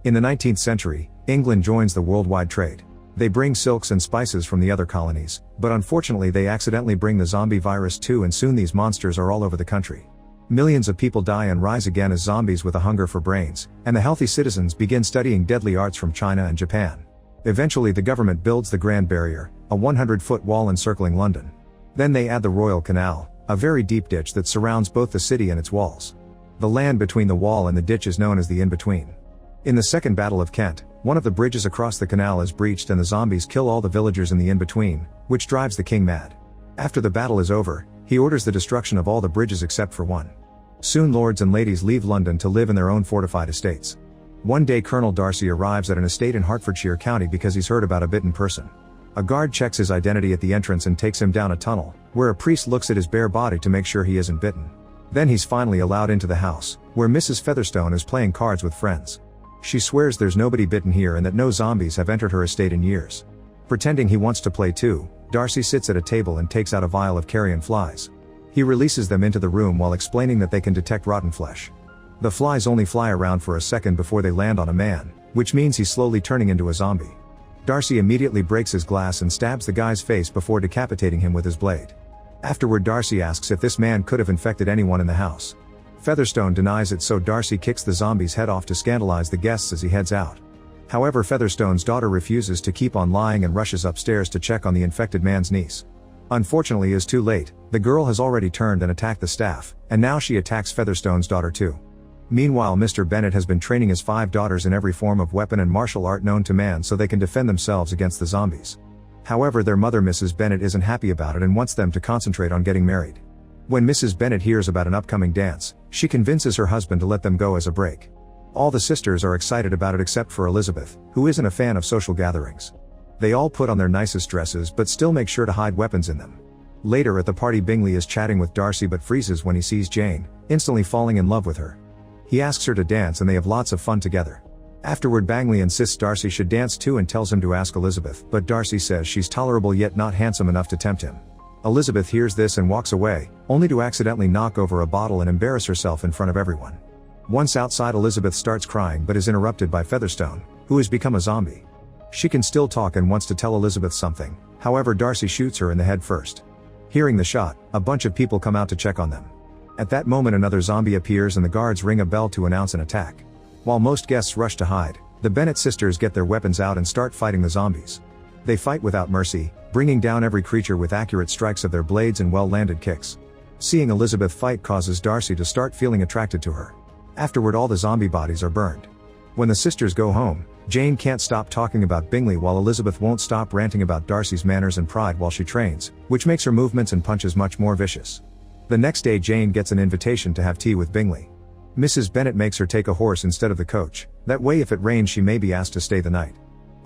In the 19th century, England joins the worldwide trade. They bring silks and spices from the other colonies, but unfortunately they accidentally bring the zombie virus too, and soon these monsters are all over the country. Millions of people die and rise again as zombies with a hunger for brains, and the healthy citizens begin studying deadly arts from China and Japan. Eventually the government builds the Grand Barrier, a 100-foot wall encircling London. Then they add the Royal Canal, a very deep ditch that surrounds both the city and its walls. The land between the wall and the ditch is known as the in-between. In the Second Battle of Kent, one of the bridges across the canal is breached and the zombies kill all the villagers in the in-between, which drives the king mad. After the battle is over, he orders the destruction of all the bridges except for one. Soon lords and ladies leave London to live in their own fortified estates. One day Colonel Darcy arrives at an estate in Hertfordshire County because he's heard about a bitten person. A guard checks his identity at the entrance and takes him down a tunnel, where a priest looks at his bare body to make sure he isn't bitten. Then he's finally allowed into the house, where Mrs. Featherstone is playing cards with friends. She swears there's nobody bitten here and that no zombies have entered her estate in years. Pretending he wants to play too, Darcy sits at a table and takes out a vial of carrion flies. He releases them into the room while explaining that they can detect rotten flesh. The flies only fly around for a second before they land on a man, which means he's slowly turning into a zombie. Darcy immediately breaks his glass and stabs the guy's face before decapitating him with his blade. Afterward Darcy asks if this man could have infected anyone in the house. Featherstone denies it, so Darcy kicks the zombie's head off to scandalize the guests as he heads out. However, Featherstone's daughter refuses to keep on lying and rushes upstairs to check on the infected man's niece. Unfortunately, it is too late. The girl has already turned and attacked the staff, and now she attacks Featherstone's daughter too. Meanwhile, Mr. Bennet has been training his 5 daughters in every form of weapon and martial art known to man so they can defend themselves against the zombies. However, their mother Mrs. Bennet isn't happy about it and wants them to concentrate on getting married. When Mrs. Bennet hears about an upcoming dance, she convinces her husband to let them go as a break. All the sisters are excited about it except for Elizabeth, who isn't a fan of social gatherings. They all put on their nicest dresses but still make sure to hide weapons in them. Later at the party, Bingley is chatting with Darcy but freezes when he sees Jane, instantly falling in love with her. He asks her to dance and they have lots of fun together. Afterward, Bingley insists Darcy should dance too and tells him to ask Elizabeth, but Darcy says she's tolerable yet not handsome enough to tempt him. Elizabeth hears this and walks away, only to accidentally knock over a bottle and embarrass herself in front of everyone. Once outside, Elizabeth starts crying but is interrupted by Featherstone, who has become a zombie. She can still talk and wants to tell Elizabeth something, however Darcy shoots her in the head first. Hearing the shot, a bunch of people come out to check on them. At that moment another zombie appears and the guards ring a bell to announce an attack. While most guests rush to hide, the Bennet sisters get their weapons out and start fighting the zombies. They fight without mercy, bringing down every creature with accurate strikes of their blades and well-landed kicks. Seeing Elizabeth fight causes Darcy to start feeling attracted to her. Afterward, all the zombie bodies are burned. When the sisters go home, Jane can't stop talking about Bingley while Elizabeth won't stop ranting about Darcy's manners and pride while she trains, which makes her movements and punches much more vicious. The next day Jane gets an invitation to have tea with Bingley. Mrs. Bennet makes her take a horse instead of the coach, that way if it rains she may be asked to stay the night.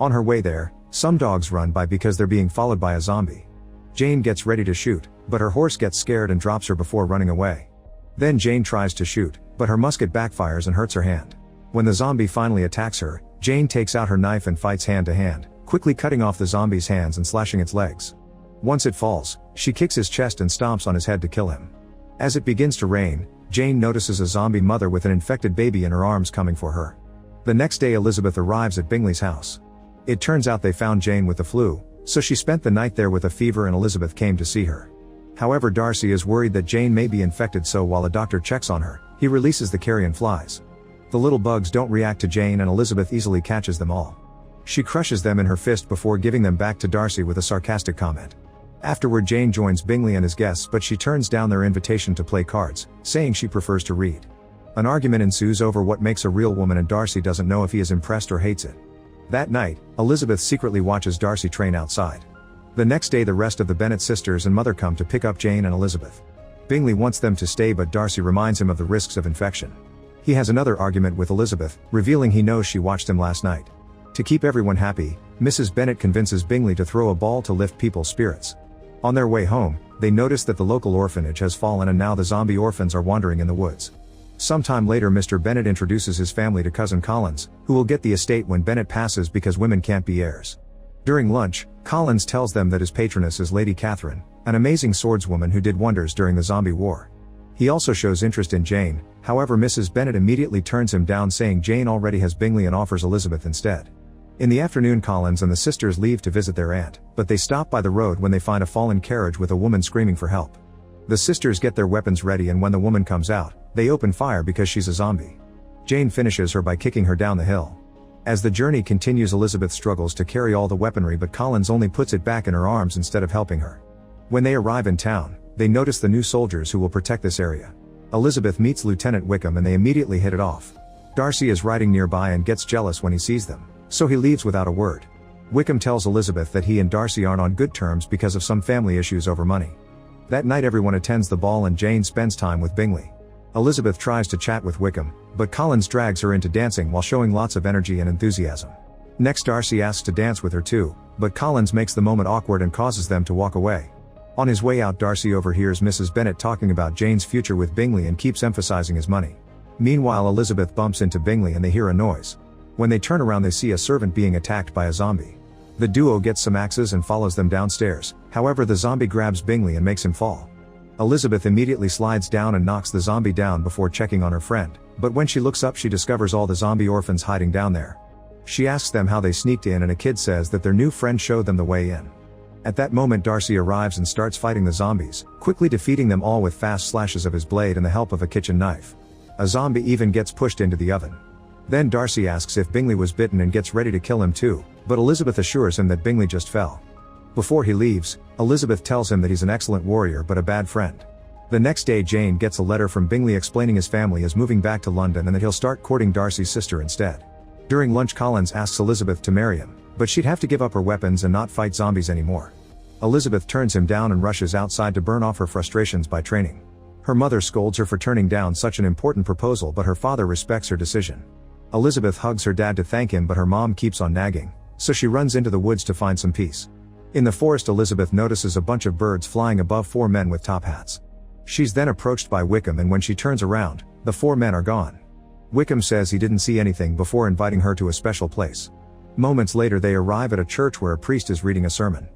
On her way there, some dogs run by because they're being followed by a zombie. Jane gets ready to shoot, but her horse gets scared and drops her before running away. Then Jane tries to shoot, but her musket backfires and hurts her hand. When the zombie finally attacks her, Jane takes out her knife and fights hand to hand, quickly cutting off the zombie's hands and slashing its legs. Once it falls, she kicks his chest and stomps on his head to kill him. As it begins to rain, Jane notices a zombie mother with an infected baby in her arms coming for her. The next day Elizabeth arrives at Bingley's house. It turns out they found Jane with the flu, so she spent the night there with a fever and Elizabeth came to see her. However, Darcy is worried that Jane may be infected, so while a doctor checks on her, he releases the carrion flies. The little bugs don't react to Jane and Elizabeth easily catches them all. She crushes them in her fist before giving them back to Darcy with a sarcastic comment. Afterward, Jane joins Bingley and his guests, but she turns down their invitation to play cards, saying she prefers to read. An argument ensues over what makes a real woman and Darcy doesn't know if he is impressed or hates it. That night, Elizabeth secretly watches Darcy train outside. The next day the rest of the Bennet sisters and mother come to pick up Jane and Elizabeth. Bingley wants them to stay but Darcy reminds him of the risks of infection. He has another argument with Elizabeth, revealing he knows she watched him last night. To keep everyone happy, Mrs. Bennet convinces Bingley to throw a ball to lift people's spirits. On their way home, they notice that the local orphanage has fallen and now the zombie orphans are wandering in the woods. Sometime later Mr. Bennet introduces his family to cousin Collins, who will get the estate when Bennet passes because women can't be heirs. During lunch, Collins tells them that his patroness is Lady Catherine, an amazing swordswoman who did wonders during the zombie war. He also shows interest in Jane, However, Mrs. Bennet immediately turns him down, saying Jane already has Bingley and offers Elizabeth instead. In the afternoon, Collins and the sisters leave to visit their aunt, but they stop by the road when they find a fallen carriage with a woman screaming for help. The sisters get their weapons ready, and when the woman comes out, they open fire because she's a zombie. Jane finishes her by kicking her down the hill. As the journey continues, Elizabeth struggles to carry all the weaponry, but Collins only puts it back in her arms instead of helping her. When they arrive in town, they notice the new soldiers who will protect this area. Elizabeth meets Lieutenant Wickham and they immediately hit it off. Darcy is riding nearby and gets jealous when he sees them, so he leaves without a word. Wickham tells Elizabeth that he and Darcy aren't on good terms because of some family issues over money. That night everyone attends the ball and Jane spends time with Bingley. Elizabeth tries to chat with Wickham, but Collins drags her into dancing while showing lots of energy and enthusiasm. Next, Darcy asks to dance with her too, but Collins makes the moment awkward and causes them to walk away. On his way out, Darcy overhears Mrs. Bennet talking about Jane's future with Bingley and keeps emphasizing his money. Meanwhile, Elizabeth bumps into Bingley and they hear a noise. When they turn around, they see a servant being attacked by a zombie. The duo gets some axes and follows them downstairs, however the zombie grabs Bingley and makes him fall. Elizabeth immediately slides down and knocks the zombie down before checking on her friend, but when she looks up she discovers all the zombie orphans hiding down there. She asks them how they sneaked in and a kid says that their new friend showed them the way in. At that moment Darcy arrives and starts fighting the zombies, quickly defeating them all with fast slashes of his blade and the help of a kitchen knife. A zombie even gets pushed into the oven. Then Darcy asks if Bingley was bitten and gets ready to kill him too, but Elizabeth assures him that Bingley just fell. Before he leaves, Elizabeth tells him that he's an excellent warrior but a bad friend. The next day Jane gets a letter from Bingley explaining his family is moving back to London and that he'll start courting Darcy's sister instead. During lunch, Collins asks Elizabeth to marry him, but she'd have to give up her weapons and not fight zombies anymore. Elizabeth turns him down and rushes outside to burn off her frustrations by training. Her mother scolds her for turning down such an important proposal, but her father respects her decision. Elizabeth hugs her dad to thank him, but her mom keeps on nagging, so she runs into the woods to find some peace. In the forest, Elizabeth notices a bunch of birds flying above 4 men with top hats. She's then approached by Wickham, and when she turns around, the 4 men are gone. Wickham says he didn't see anything before inviting her to a special place. Moments later they arrive at a church where a priest is reading a sermon.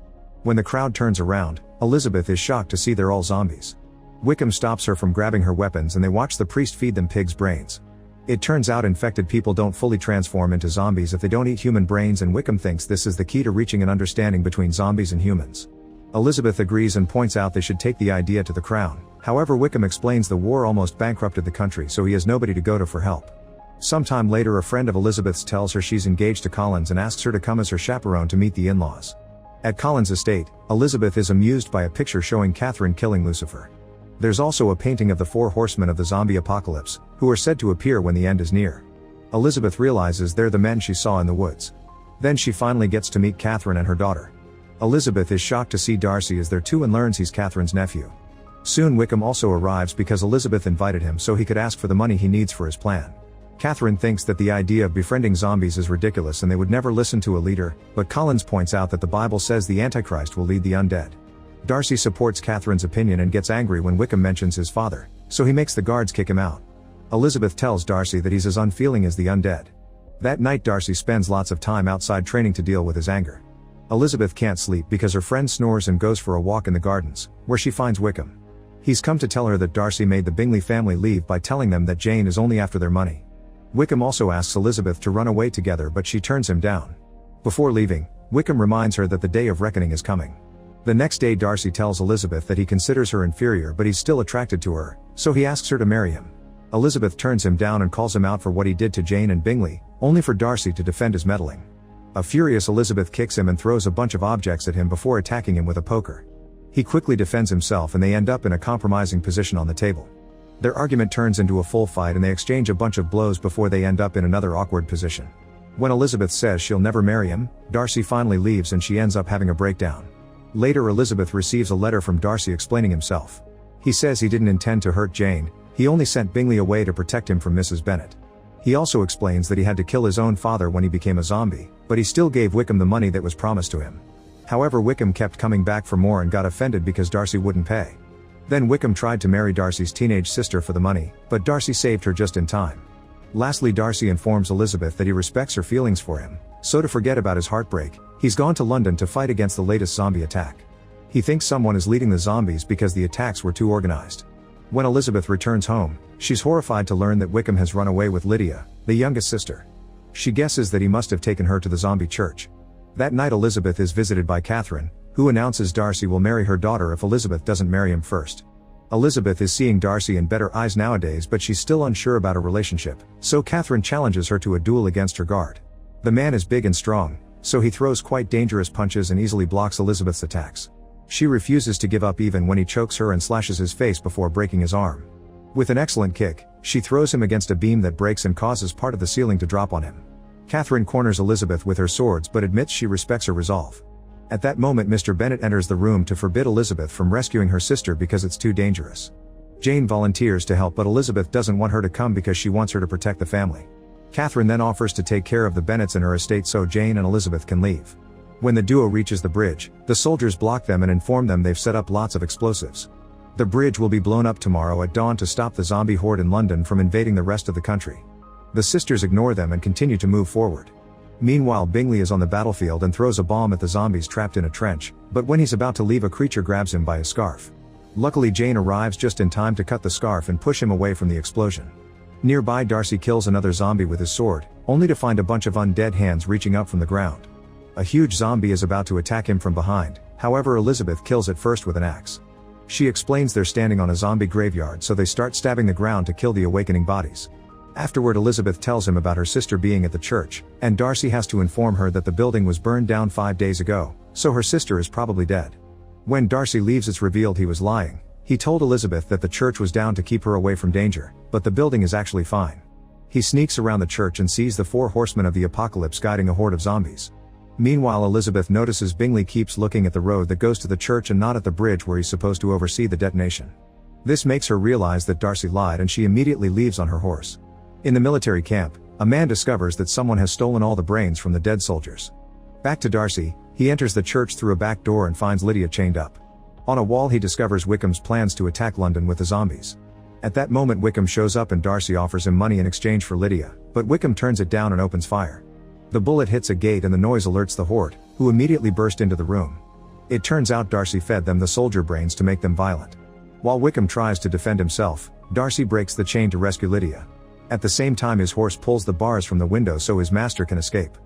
When the crowd turns around, Elizabeth is shocked to see they're all zombies. Wickham stops her from grabbing her weapons and they watch the priest feed them pig's brains. It turns out infected people don't fully transform into zombies if they don't eat human brains, and Wickham thinks this is the key to reaching an understanding between zombies and humans. Elizabeth agrees and points out they should take the idea to the crown. However, Wickham explains the war almost bankrupted the country, so he has nobody to go to for help. Sometime later, a friend of Elizabeth's tells her she's engaged to Collins and asks her to come as her chaperone to meet the in-laws. At Collins' estate, Elizabeth is amused by a picture showing Catherine killing Lucifer. There's also a painting of the 4 horsemen of the zombie apocalypse, who are said to appear when the end is near. Elizabeth realizes they're the men she saw in the woods. Then she finally gets to meet Catherine and her daughter. Elizabeth is shocked to see Darcy is there too and learns he's Catherine's nephew. Soon Wickham also arrives because Elizabeth invited him so he could ask for the money he needs for his plan. Catherine thinks that the idea of befriending zombies is ridiculous and they would never listen to a leader, but Collins points out that the Bible says the Antichrist will lead the undead. Darcy supports Catherine's opinion and gets angry when Wickham mentions his father, so he makes the guards kick him out. Elizabeth tells Darcy that he's as unfeeling as the undead. That night Darcy spends lots of time outside training to deal with his anger. Elizabeth can't sleep because her friend snores and goes for a walk in the gardens, where she finds Wickham. He's come to tell her that Darcy made the Bingley family leave by telling them that Jane is only after their money. Wickham also asks Elizabeth to run away together, but she turns him down. Before leaving, Wickham reminds her that the day of reckoning is coming. The next day Darcy tells Elizabeth that he considers her inferior but he's still attracted to her, so he asks her to marry him. Elizabeth turns him down and calls him out for what he did to Jane and Bingley, only for Darcy to defend his meddling. A furious Elizabeth kicks him and throws a bunch of objects at him before attacking him with a poker. He quickly defends himself and they end up in a compromising position on the table. Their argument turns into a full fight and they exchange a bunch of blows before they end up in another awkward position. When Elizabeth says she'll never marry him, Darcy finally leaves and she ends up having a breakdown. Later Elizabeth receives a letter from Darcy explaining himself. He says he didn't intend to hurt Jane, he only sent Bingley away to protect him from Mrs. Bennet. He also explains that he had to kill his own father when he became a zombie, but he still gave Wickham the money that was promised to him. However, Wickham kept coming back for more and got offended because Darcy wouldn't pay. Then Wickham tried to marry Darcy's teenage sister for the money, but Darcy saved her just in time. Lastly, Darcy informs Elizabeth that he respects her feelings for him, so to forget about his heartbreak, he's gone to London to fight against the latest zombie attack. He thinks someone is leading the zombies because the attacks were too organized. When Elizabeth returns home, she's horrified to learn that Wickham has run away with Lydia, the youngest sister. She guesses that he must have taken her to the zombie church. That night Elizabeth is visited by Catherine, who announces Darcy will marry her daughter if Elizabeth doesn't marry him first. Elizabeth is seeing Darcy in better eyes nowadays, but she's still unsure about a relationship, so Catherine challenges her to a duel against her guard. The man is big and strong, so he throws quite dangerous punches and easily blocks Elizabeth's attacks. She refuses to give up even when he chokes her and slashes his face before breaking his arm. With an excellent kick, she throws him against a beam that breaks and causes part of the ceiling to drop on him. Catherine corners Elizabeth with her swords but admits she respects her resolve. At that moment Mr. Bennet enters the room to forbid Elizabeth from rescuing her sister because it's too dangerous. Jane volunteers to help, but Elizabeth doesn't want her to come because she wants her to protect the family. Catherine then offers to take care of the Bennets and her estate so Jane and Elizabeth can leave. When the duo reaches the bridge, the soldiers block them and inform them they've set up lots of explosives. The bridge will be blown up tomorrow at dawn to stop the zombie horde in London from invading the rest of the country. The sisters ignore them and continue to move forward. Meanwhile, Bingley is on the battlefield and throws a bomb at the zombies trapped in a trench, but when he's about to leave, a creature grabs him by his scarf. Luckily, Jane arrives just in time to cut the scarf and push him away from the explosion. Nearby, Darcy kills another zombie with his sword, only to find a bunch of undead hands reaching up from the ground. A huge zombie is about to attack him from behind, however Elizabeth kills it first with an axe. She explains they're standing on a zombie graveyard, so they start stabbing the ground to kill the awakening bodies. Afterward, Elizabeth tells him about her sister being at the church, and Darcy has to inform her that the building was burned down 5 days ago, so her sister is probably dead. When Darcy leaves, it's revealed he was lying. He told Elizabeth that the church was down to keep her away from danger, but the building is actually fine. He sneaks around the church and sees the 4 horsemen of the apocalypse guiding a horde of zombies. Meanwhile, Elizabeth notices Bingley keeps looking at the road that goes to the church and not at the bridge where he's supposed to oversee the detonation. This makes her realize that Darcy lied, and she immediately leaves on her horse. In the military camp, a man discovers that someone has stolen all the brains from the dead soldiers. Back to Darcy, he enters the church through a back door and finds Lydia chained up. On a wall he discovers Wickham's plans to attack London with the zombies. At that moment Wickham shows up and Darcy offers him money in exchange for Lydia, but Wickham turns it down and opens fire. The bullet hits a gate and the noise alerts the horde, who immediately burst into the room. It turns out Darcy fed them the soldier brains to make them violent. While Wickham tries to defend himself, Darcy breaks the chain to rescue Lydia. At the same time, his horse pulls the bars from the window so his master can escape.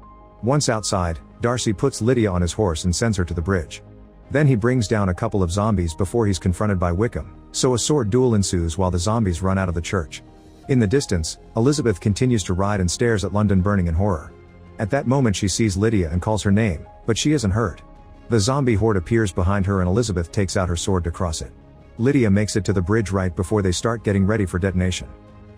Once outside, Darcy puts Lydia on his horse and sends her to the bridge. Then he brings down a couple of zombies before he's confronted by Wickham, so a sword duel ensues while the zombies run out of the church. In the distance, Elizabeth continues to ride and stares at London burning in horror. At that moment she sees Lydia and calls her name, but she isn't hurt. The zombie horde appears behind her and Elizabeth takes out her sword to cross it. Lydia makes it to the bridge right before they start getting ready for detonation.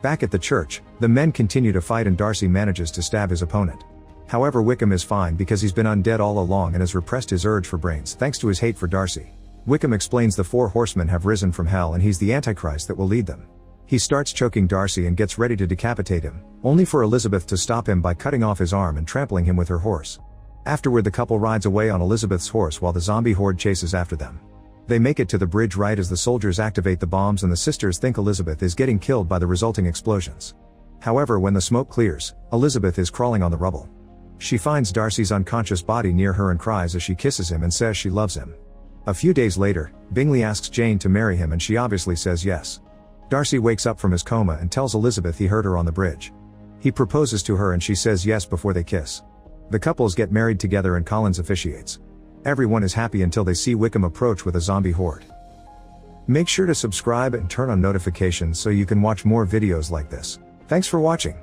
Back at the church, the men continue to fight and Darcy manages to stab his opponent. However, Wickham is fine because he's been undead all along and has repressed his urge for brains thanks to his hate for Darcy. Wickham explains the 4 horsemen have risen from hell and he's the Antichrist that will lead them. He starts choking Darcy and gets ready to decapitate him, only for Elizabeth to stop him by cutting off his arm and trampling him with her horse. Afterward, the couple rides away on Elizabeth's horse while the zombie horde chases after them. They make it to the bridge right as the soldiers activate the bombs and the sisters think Elizabeth is getting killed by the resulting explosions. However, when the smoke clears, Elizabeth is crawling on the rubble. She finds Darcy's unconscious body near her and cries as she kisses him and says she loves him. A few days later, Bingley asks Jane to marry him and she obviously says yes. Darcy wakes up from his coma and tells Elizabeth he heard her on the bridge. He proposes to her and she says yes before they kiss. The couples get married together and Collins officiates. Everyone is happy until they see Wickham approach with a zombie horde. Make sure to subscribe and turn on notifications so you can watch more videos like this. Thanks for watching.